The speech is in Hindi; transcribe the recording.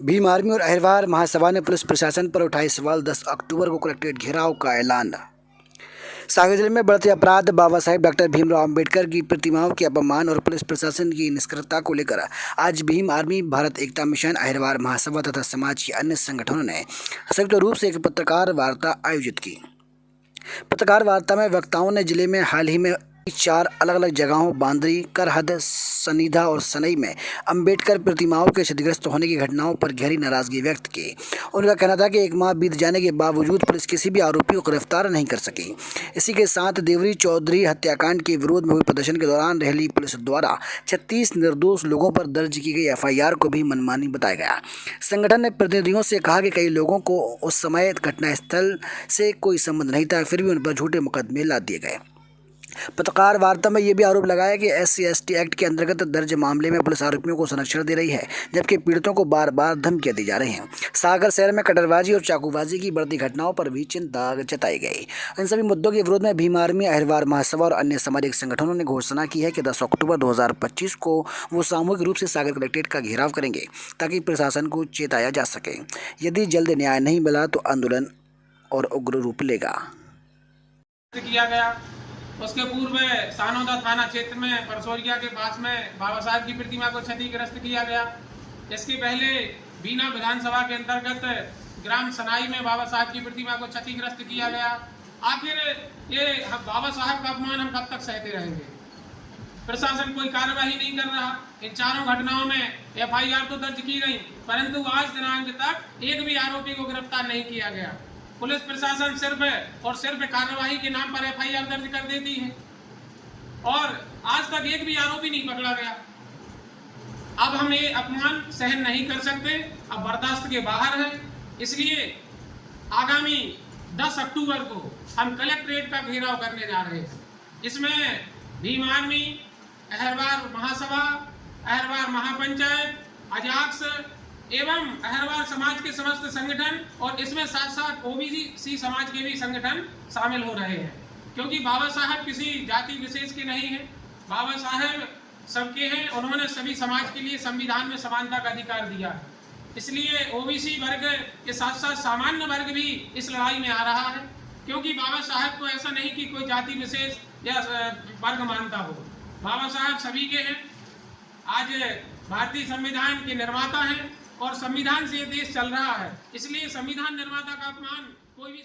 भीम आर्मी और अहिरवार महासभा ने पुलिस प्रशासन पर उठाए सवाल। 10 अक्टूबर को कलेक्ट्रेट घेराव का ऐलान। सागर जिले में बढ़ते अपराध, बाबा साहेब डॉक्टर भीमराव अंबेडकर की प्रतिमाओं के अपमान और पुलिस प्रशासन की निष्क्रियता को लेकर आज भीम आर्मी, भारत एकता मिशन, अहिरवार महासभा तथा समाज के अन्य संगठनों ने संयुक्त रूप से एक पत्रकार वार्ता आयोजित की। पत्रकार वार्ता में वक्ताओं ने जिले में हाल ही में 4 अलग अलग जगहों बांदरी, करहद, सनीधा और सनई में अंबेडकर प्रतिमाओं के क्षतिग्रस्त होने की घटनाओं पर गहरी नाराजगी व्यक्त की। उनका कहना था कि 1 माह बीत जाने के बावजूद पुलिस किसी भी आरोपी को गिरफ्तार नहीं कर सकी। इसी के साथ देवरी चौधरी हत्याकांड के विरोध में हुए प्रदर्शन के दौरान रहली पुलिस द्वारा 36 निर्दोष लोगों पर दर्ज की गई FIR को भी मनमानी बताया गया। संगठन ने प्रतिनिधियों से कहा कि कई लोगों को उस समय घटनास्थल से कोई संबंध नहीं था, फिर भी उन पर झूठे मुकदमे लाद दिए गए। पत्रकार वार्ता में यह भी आरोप लगाया कि SC/ST एक्ट के अंतर्गत दर्ज मामले में पुलिस आरोपियों को संरक्षण दे रही है, जबकि पीड़ितों को बार बार धमकियां दी जा रही हैं। सागर शहर में कटरबाजी और चाकूबाजी की बढ़ती घटनाओं पर भी चिंता जताई गई। इन सभी मुद्दों के विरोध में भीम आर्मी, अहिरवार महासभा और अन्य सामाजिक संगठनों ने घोषणा की है कि 10 अक्टूबर 2025 को वो सामूहिक रूप से सागर कलेक्ट्रेट का घेराव करेंगे ताकि प्रशासन को चेताया जा सके। यदि जल्द न्याय नहीं मिला तो आंदोलन और उग्र रूप लेगा। किया गया। उसके पूर्व सानोदा थाना क्षेत्र में परसोरिया के पास में बाबा साहब की प्रतिमा को क्षतिग्रस्त किया गया। इसके पहले बीना विधानसभा के अंतर्गत ग्राम सनाई में बाबा साहब की प्रतिमा को क्षतिग्रस्त किया गया। आखिर ये बाबा साहब का अपमान हम कब तक सहते रहेंगे? प्रशासन कोई कार्रवाई नहीं कर रहा। इन चारों घटनाओं में FIR तो दर्ज की गई, परंतु आज दिनांक तक एक भी आरोपी को गिरफ्तार नहीं किया गया। पुलिस प्रशासन सिर्फ और सिर्फ कार्रवाई के नाम पर FIR दर्ज कर देती है और आज तक एक भी आरोपी नहीं पकड़ा गया। अब हम ये अपमान सहन नहीं कर सकते, अब बर्दाश्त के बाहर है। इसलिए आगामी 10 अक्टूबर को हम कलेक्ट्रेट का घेराव करने जा रहे हैं। इसमें भीम आर्मी, अहिरवार महासभा, अहिरवार महापंचायत, अजाक्स एवं अहिरवार समाज के समस्त संगठन और इसमें साथ साथ OBC समाज के भी संगठन शामिल हो रहे हैं, क्योंकि बाबा साहब किसी जाति विशेष के नहीं हैं। बाबा साहब सबके हैं। उन्होंने सभी समाज के लिए संविधान में समानता का अधिकार दिया है। इसलिए OBC वर्ग के साथ साथ सामान्य वर्ग भी इस लड़ाई में आ रहा है, क्योंकि बाबा साहब को ऐसा नहीं कि कोई जाति विशेष या वर्ग मानता हो। बाबा साहब सभी के हैं। आज भारतीय संविधान के निर्माता हैं और संविधान से ये देश चल रहा है। इसलिए संविधान निर्माता का अपमान कोई भी